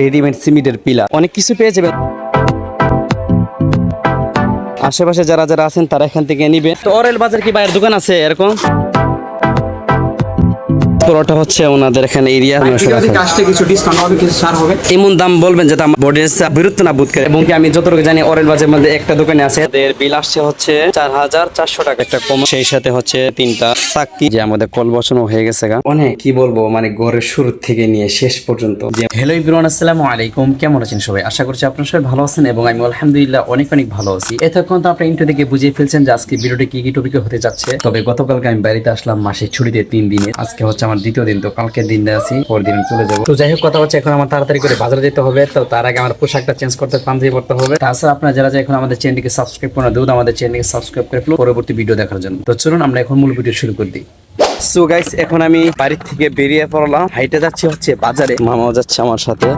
Readymade সিমেন্টের pillar অনেক কিছু পেয়ে যাবেন। আশেপাশে যারা যারা আছেন তারা এখান থেকে নিবে। তো অরেল বাজার কি বাইরের দোকান আছে এরকম? পুরোটা হচ্ছে ওনাদের এখানে এরিয়া। কিছু ডিসকাউন্ট হবে, কিছু ছাড় হবে। এমন দাম বলবেন যাতে আমার বডিস বিরক্ত না বোধ করে। এবং কি আমি যতটুকু জানি অরেল বাজারের মধ্যে একটা দোকানে আছে, এদের বিল আসছে হচ্ছে ৪,৪০০ টাকা একটা কম, সেই সাথে হচ্ছে 3টা চাকতি যে আমাদের কল বসানো হয়ে গেছে গা। অনেক কি বলবো মানে ঘরের শুরু থেকে নিয়ে শেষ পর্যন্ত। হ্যালো এভরিওয়ান, আসসালামু আলাইকুম। কেমন আছেন সবাই? আশা করছি আপনারা সবাই ভালো আছেন এবং আমি আলহামদুলিল্লাহ অনেক অনেক ভালো আছি। এতক্ষণ তো আপনারা ইন্টারভিউ থেকে বুঝিয়ে ফেলছেন যে আজকে ভিডিওটি কি কি টপিকে হতে যাচ্ছে। তবে গতকালকে আমি বাড়িতে আসলাম মাসের ছুটিতে 3 দিনে, আজকে হচ্ছে আমার দ্বিতীয় দিন। তো কালকের দিনটা আছি, পরের দিন চলে যাবো। তো যাই হোক, কথা হচ্ছে এখন আমার তাড়াতাড়ি করে বাজারে যেতে হবে। তো তার আগে আমার পোশাকটা চেঞ্জ করতে, পাঞ্জাবি পড়তে হবে। তাছাড়া আপনারা যারা এখন আমাদের চ্যানেলকে সাবস্ক্রাইব করে দেন, আমাদের চ্যানেলকে সাবস্ক্রাইব করে ফেলুন পরবর্তী ভিডিও দেখার জন্য। তো চলুন আমরা এখন মূল ভিডিও শুরু করে দিই। সো গাইস, এখন আমি বাড়ি থেকে বেরিয়ে পড়লাম, হাইটে যাচ্ছি হচ্ছে বাজারে। মামাও যাচ্ছে আমার সাথে।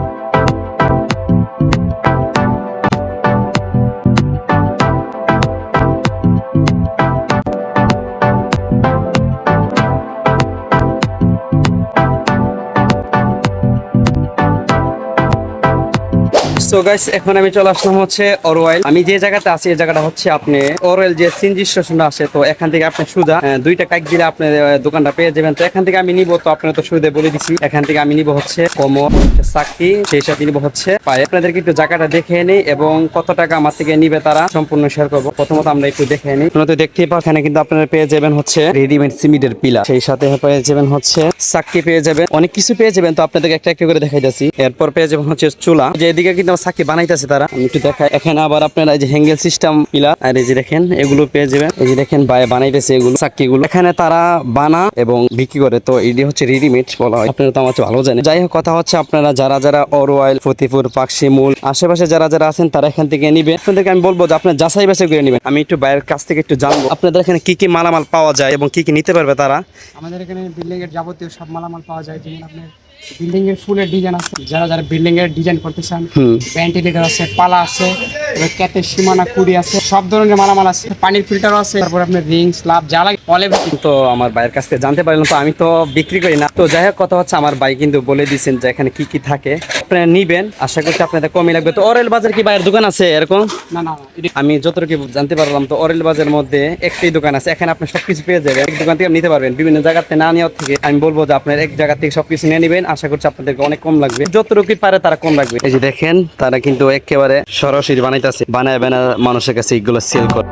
সো গাইস, এখন আমি চলে আসলাম হচ্ছে অরওয়েল। আমি যে জায়গাতে আছি এই জায়গাটা হচ্ছে আপনি অরওয়েল যে সিএনজি স্টেশনটা আসে, তো এখান থেকে আপনি সুজা 2টা কাইক দিলে আপনি দোকানটা পেয়ে যাবেন। তো এখান থেকে আমি নিব, তো আপনারা তো সুবিধা বলে দিচ্ছি, এখান থেকে আমি নিব হচ্ছে কোমর, চাকতি, সেই সাথে নিব হচ্ছে পায়ে। আপনাদেরকে একটু জায়গাটা দেখে নিই এবং কত টাকা আমার থেকে নিবে তারা সম্পূর্ণ শেয়ার করবো। প্রথমত আমরা একটু দেখে নিই। আপনারা তো দেখতেই পাচ্ছেন এখানে কিন্তু আপনারা পেয়ে যাবেন হচ্ছে রেডিমেড সিমেন্টের পিলার, সেই সাথে পেয়ে যাবেন হচ্ছে চাকতি, পেয়ে যাবেন অনেক কিছু পেয়ে যাবেন। তো আপনাদেরকে একটা একটা করে দেখাই যাচ্ছি। এরপর পেয়ে যাবেন হচ্ছে চুলা, যে এদিকে কিন্তু চাকতি বানাইতেছে তারা, আমি একটু দেখাই। এখানে আবার আপনারা এই যে হ্যাঙ্গেল সিস্টেম পিলার, আর এই যে দেখেন এগুলো পেয়ে যাবেন। এই যে দেখেন বানাইতেছে এগুলো চাকতিগুলো, এখানে তারা বানা এবং বিক্রি করে। তো এটি হচ্ছে রেডিমেড বলা হয়, আপনারা তো আমার ভালো জানেন। যাই হোক, কথা হচ্ছে আপনারা যারা যারা অরওয়েল, ফতিপুর, পাকশিমুল আশেপাশে যারা যারা আছেন তারা এখান থেকে নিবে। আপনাদেরকে আমি বলবো যে আপনারা যাচাই বাছাই করে নেবেন। আমি একটু বাইরের কাছ থেকে একটু জানবো আপনাদের এখানে কি কি মালামাল পাওয়া যায় এবং কি কি নিতে পারবে তারা। আমাদের এখানে বিল্ডিং এর যাবতীয় সব মালামাল পাওয়া যায়। যেমন আপনার বিল্ডিং এর ফুলের ডিজাইন আছে, যারা যারা বিল্ডিং এর ডিজাইন করতে চান, ভেন্টিলেটর আছে, পালা আছে, ক্যাটের সীমানা কুড়ি আছে, সব ধরনের মালামাল আছে। পানির ফিল্টারও আছে, তারপর আপনার রিং স্ল্যাব যা লাগে অলে। তো আমার ভাইয়ের কাছ থেকে জানতে পারলাম, তো আমি তো বিক্রি করি না। তো যাই হোক, কথা হচ্ছে আমার ভাই কিন্তু বলে দিয়েছেন যে এখানে কি কি থাকে, আপনারা নিবেন। আশা করছি আপনাদের কমই লাগবে। তো অরেল বাজার কি বাইরের দোকান আছে এরকম? না না, আমি যতটুকু জানতে পারলাম, তো অরেল বাজারের মধ্যে একটাই দোকান আছে, এখানে আপনি সবকিছু পেয়ে যাবেন। এক দোকান থেকে নিতে পারবেন, বিভিন্ন জায়গাতে না নেওয়ার থেকে আমি বলবো যে আপনার এক জায়গা থেকে সবকিছু নিয়ে নেবেন। আশা করছি আপনাদেরকে অনেক কম লাগবে, যতটুকু পারে তারা কম লাগবে। এই যে দেখেন তারা কিন্তু একেবারে সরাসরি বানাইতেছে, বানায় মানুষের কাছে এগুলো সেল করে।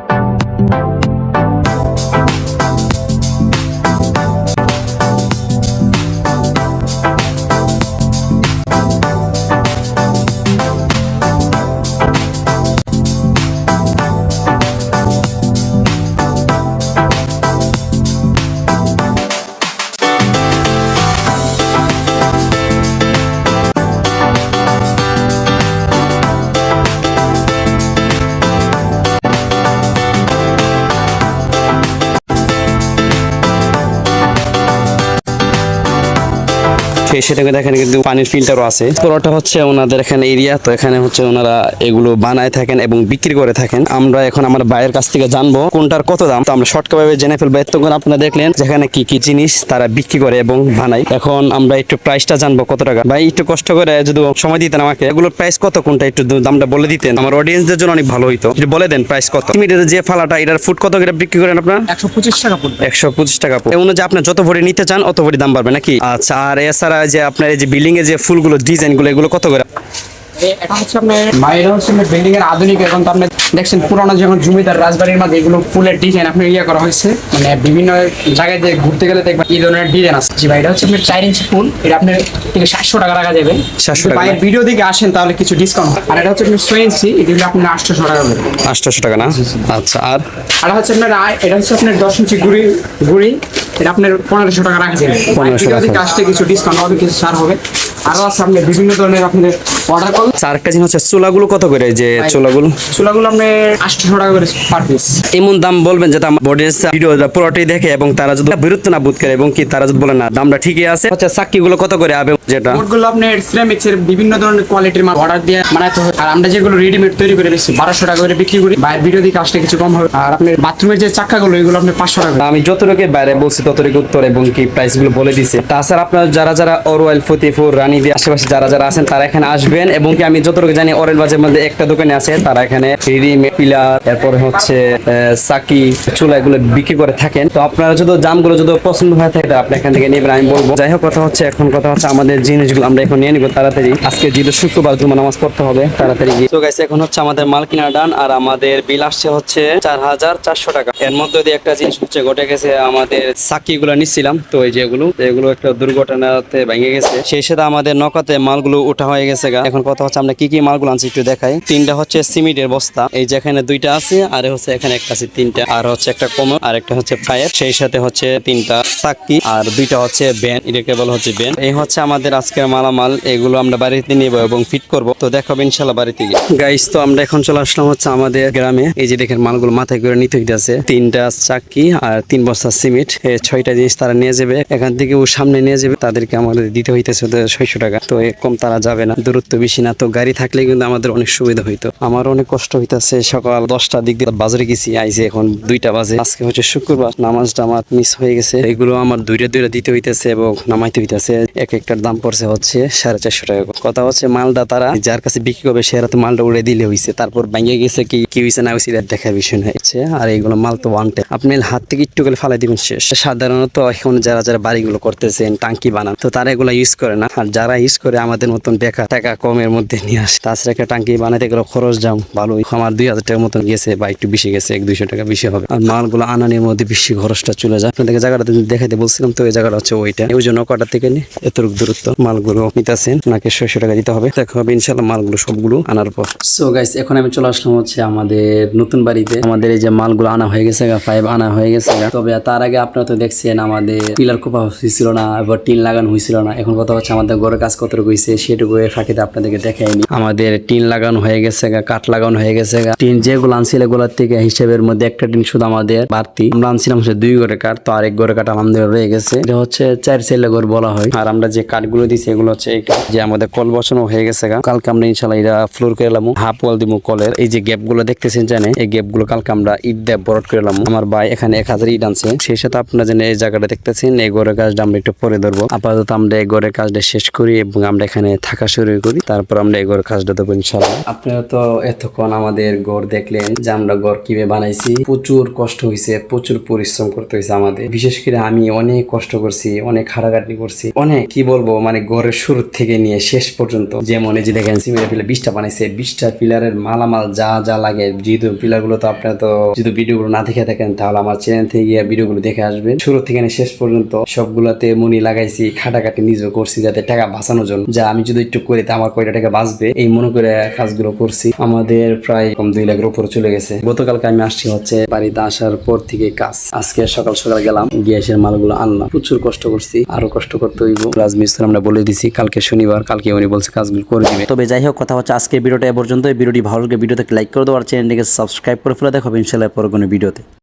সেটাকে দেখেন কিন্তু পানির ফিল্টারও আছে। পুরোটা হচ্ছে ওনাদের এখানে এরিয়া। তো এখানে হচ্ছে ওনারা এগুলো বানায় থাকেন এবং বিক্রি করে থাকেন। আমরা এখন আমার ভাইয়ের কাছ থেকে জানবো কোনটার কত দাম। তো আমরা শর্টকাট ভাবে জেনে ফেলবো। তখন আপনারা দেখলেন যেখানে কি কি জিনিস তারা বিক্রি করে এবং বানায়। এখন আমরা একটু প্রাইসটা জানবো কত টাকা। ভাই একটু কষ্ট করে যদি সময় দিতেন আমাকে, এগুলোর প্রাইস কত, কোনটা একটু দামটা বলে দিতেন, আমার অডিয়েন্সদের জন্য অনেক ভালো হইতো। একটু বলে দেন প্রাইস কত। সিমেন্টের যে ফালাটা, এটার ফুট কত করে বিক্রি করেন আপনারা? 125 টাকা পড়বে। 125 টাকা। এই অনুযায়ী আপনার যত ভরি নিতে চান অত ভরি দাম বাড়বে নাকি? আচ্ছা, আর এছাড়া যে আপনার এই যে বিল্ডিং এর যে ফুলগুলো, ডিজাইনগুলো, এগুলো কত করে? এটা হচ্ছে আপনার বাইরে হচ্ছে বিল্ডিং এর আধুনিক। এখন তো আপনি দেখছেন পুরানো যখন জমিদার রাজবাড়ির মধ্যে এগুলো ফুলের ডিজাইন আপনার করা হয়েছে। মানে বিভিন্ন জায়গায় যে ঘুরতে গেলে দেখবেন এই ধরনের ডিজাইন আছে। জি ভাই, এটা হচ্ছে আপনার 4 ইঞ্চি ফুল। এটা আপনার থেকে 700 টাকা রাখা যাবে। 700 টাকা। বাইরের ভিডিও দিকে আসেন তাহলে কিছু ডিসকাউন্ট। আর এটা হচ্ছে আপনার 6 ইঞ্চি, এটা আপনার 800 টাকা হবে। 800 টাকা না? আচ্ছা। আর হচ্ছে আপনার এটা হচ্ছে আপনার 10 ইঞ্চি গুড়ি, এটা আপনার 1500 টাকা রাখা যাবে। 1500 টাকা আসতে কিছু ডিসকাউন্ট হবে, কিছু ছাড় হবে। আরো আছে আপনি বিভিন্ন ধরনের আপনাদের অর্ডার করুন। আরেকটা জিনিস হচ্ছে চুলাগুলো কত করে? যে চুলাগুলো আপনি 800 টাকা করে পার পিস। এমন দাম বলবেন যাতে আমার অডিয়েন্স ভিডিওটা পুরোটাই দেখে এবং তারা যদি বিরক্ত না বোধ করে এবং কি তারা যদি বলে না দামটা ঠিকই আছে। হচ্ছে চাকরিগুলো কত করে হবে? যেটা বোর্ডগুলো আপনার সিরামিক্স এর বিভিন্ন ধরনের কোয়ালিটির মাল অর্ডার দিয়ে বানাতে হয়। আর আমরা যেগুলো রেডিমেড তৈরি করে দিচ্ছি 1200 টাকা করে বিক্রি করি। বাইরের ভিডিও দিকে আসলে কিছু কম হবে। আর আপনার বাথরুমের যে চাকাগুলো এগুলো আপনি 500 টাকা। আমি যতটুকু বাইরে বলছি ততটুকু উত্তর এবং কি প্রাইসগুলো বলে দিছি। তাছাড়া আপনার যারা যারা অরওয়েল, ফতিপুর, রানী রানী দিয়ে আশেপাশে যারা যারা আছেন তারা এখানে আসবেন, এবং কি আমি যতটুকু জানি অরেল বাজারের মধ্যে একটা দোকানে আছে, তারা এখানে পিলার, এরপরে হচ্ছে চাকি, চুলা এগুলো বিক্রি করে থাকেন। তো আপনারা যদি জামগুলো যদি পছন্দ হয়ে থাকে আপনি এখান থেকে নেবেন আমি বলবো। যাই হোক, কথা হচ্ছে আমাদের জিনিসগুলো আমরা এখন নিয়ে নিবো তাড়াতাড়ি। আজকে যেহেতু শুক্রবার জুমা নামাজ পড়তে হবে তাড়াতাড়ি গিয়ে। তো গাইস এখন হচ্ছে আমাদের মাল কিনা ডান, আর আমাদের বিল আসছে হচ্ছে 4400 টাকা। এর মধ্যে দিয়ে একটা জিনিস হচ্ছে ঘটে গেছে, আমাদের চাকি গুলো নিচ্ছিলাম, তো এই যে এগুলো একটা দুর্ঘটনাতে ভেঙে গেছে, সেই সাথে আমাদের নৌকাতে মালগুলো উঠা হয়ে গেছে গা। এখন কথা হচ্ছে আমরা কি কি মালগুলো আনছি একটু দেখাই। 3টা হচ্ছে সিমেন্টের বস্তা, এই যে এখানে 2টা আছে, আর হচ্ছে এখানে একটা আছে 3টা, আর হচ্ছে একটা কোমর, আর একটা হচ্ছে পায়ের, সেই সাথে হচ্ছে 3টা চাকি, আর 2টা হচ্ছে ব্যান, এটাকে বলা হচ্ছে ব্যান। এই হচ্ছে আমাদের আজকের মালামাল, এগুলো আমরা বাড়িতে নিব এবং ফিট করব। তো দেখাবো ইনশাল্লাহ বাড়িতে গিয়ে। গাইস তো আমরা এখন চলে আসলাম হচ্ছে আমাদের গ্রামে। এই যে দেখেন মালগুলো মাথায় করে নিতে হইতেছে, 3টা চাকি আর 3 বস্তা সিমেন্ট, 6টা জিনিস তারা নিয়ে যাবে এখান থেকে, ও সামনে নিয়ে যাবে, তাদেরকে আমাদের দিতে হইতেছে 600 টাকা। তো কম তারা যাবে না, দূরত্ব বেশি না, তো গাড়ি থাকলে কিন্তু আমাদের অনেক সুবিধা হইতো। আমার অনেক কষ্ট হইতেছে, সকাল 10টার দিক দিয়ে বাজারে গেছি, আইসি এখন 2টা বাজে। আজকে হচ্ছে শুক্রবার, নামাজটা আমার মিস হয়ে গেছে, এগুলো আমার দুইটা দিতে হইতেছে এবং নামাইতে হইতেছে। একটার দাম পড়ছে হচ্ছে 450 টাকা। কথা হচ্ছে মালটা তারা যার কাছে বিক্রি করবে সে তো মালটা উড়ে দিলে হইছে, তারপর ভেঙে গেছে কি হইছে না হইছে দেখার বিষয় হচ্ছে। আর এইগুলো মাল তো ওয়ান টাইম, আপনি হাত থেকে একটু করে ফালাই দিবেন শেষ। সাধারণত এখন যারা বাড়িগুলো করতেছেন টাঙ্কি বানান, তো তারা এগুলো ইউজ করে না, আর যারা ইউজ করে আমাদের মতন বেকার টাকা কমের মধ্যে নিয়ে আসে। তাছাড়া একটা টাঙ্কি বানাইতে গেলে খরচ দাম ভালোই, আমার 2000 টাকার মতন গেছে, বা একটু বেশি গেছে, 100-200 টাকা বেশি হবে। আর মালগুলো আনানির মধ্যে বেশি খরচটা চলে যায়। আপনাদেরকে জায়গাটা দেখাইতে বলছিলাম, তো এই জায়গাটা হচ্ছে ওইটা, ওই জন্য কটার থেকে এতটুকু দূরত্ব। মালগুলো নিতেছেন, ওনাকে 600 টাকা দিতে হবে। দেখা হবে ইনশাল্লাহ মালগুলো সবগুলো আনার পর। সো গাইস এখন আমি চলে আসলাম হচ্ছে আমাদের নতুন বাড়িতে। আমাদের এই যে মালগুলো আনা হয়ে গেছে, পাইপ আনা হয়ে গেছে। তবে তার আগে আপনারা তো দেখছেন আমাদের পিলার কোপা হয়েছিল না, এবার টিন লাগানো হয়েছিল না। এখন কথা হচ্ছে আমাদের ঘরের কাজ কতটুকু হয়েছে সেটুকু ফাঁকিতে আপনাদেরকে দেখাইনি। আমাদের টিন লাগানো হয়ে গেছে, কাঠ লাগানো হয়ে গেছে। টিন যেগুলো আনছিল এগুলোর থেকে হিসেবের মধ্যে একটা টিন শুধু আমাদের বাড়তি। আমরা আনছিলাম হচ্ছে 2 ঘরের কাঠ, তো আরেক ঘরের কাঠ আলহামদুলিল্লাহ রয়ে গেছে। এটা হচ্ছে 4 সেলে ঘর বলা হয়। আর আমরা যে কাঠগুলো দিচ্ছি এগুলো হচ্ছে এই কাঠ, যে আমাদের কল বসানো হয়ে গেছে। কালকে আমরা ইনশাল্লাহ এটা ফ্লোর করে এলাম, হাফ ওয়াল দিব কলের। এই যে গ্যাপ গুলো দেখতেছেন জানে, এই গ্যাপ গুলো কালকে আমরা ইট দিয়ে বরট করে এলাম। আমার ভাই এখানে 1000 ইট আনছে। সেই সাথে আপনারা জানেন এই জায়গাটা দেখতেছেন, এই ঘরের কাজটা আমরা একটু পরে ধরবো। আপাতত আমরা এই ঘরের কাজটা শেষ করি এবং আমরা এখানে থাকা শুরু করি, তারপর আমরা এই ঘরের কাজটা দেবো ইনশাল্লাহ। আপনারা তো এতক্ষণ আমাদের ঘর দেখলেন যে আমরা ঘর কিভাবে বানাইছি। প্রচুর কষ্ট হয়েছে, প্রচুর পরিশ্রম করতে হয়েছে আমাদের। বিশেষ করে আমি অনেক কষ্ট করছি, অনেক হারাঘাটি করছি, অনেক কি বলবো, মানে ঘরের শুরু থেকে নিয়ে শেষ পর্যন্ত। যেমন এই যে দেখেন সিমেন্টের পিলার 20টা বানাইছে, 20টা পিলারের মালামাল যা লাগে, যেহেতু পিলার গুলো তো আপনারা তো যদি ভিডিও গুলো না দেখে থাকেন তাহলে আমার চ্যানেল থেকে গিয়ে ভিডিও গুলো দেখে আসবেন। শুরু থেকে শেষ পর্যন্ত সবগুলাতে মনি লাগাইছি, খাটাখাটি নিজেও করছি যাতে টাকা বাঁচানোর জন্য, যা আমি যদি একটু করি তা আমার কয়টা টাকা বাঁচবে এই মনে করে কাজগুলো করছি। আমাদের প্রায় 2 লাখের উপরে চলে গেছে। গতকালকে আমি আসছি হচ্ছে বাড়িতে আসার পর থেকে কাজ, আজকে সকাল গেলাম, গিয়ে এসে মালগুলো আনলাম। প্রচুর কষ্ট করছি, আরো কষ্ট করতে হইব। রাজমিস্ত্রি আমরা বলে দিছি কালকে শনিবার, কালকে উনি বলছে কাজগুলো করে দিবে। তবে যাই হোক, কথা হচ্ছে আজকে ভিডিওটা এ পর্যন্ত। এই ভিডিওটি ভালো লাগে ভিডিওতে লাইক করে দেওয়ার, চ্যানেলটিকে সাবস্ক্রাইব করে ফেলে। দেখো ইনশাআল্লাহ পরবর্তী ভিডিওতে।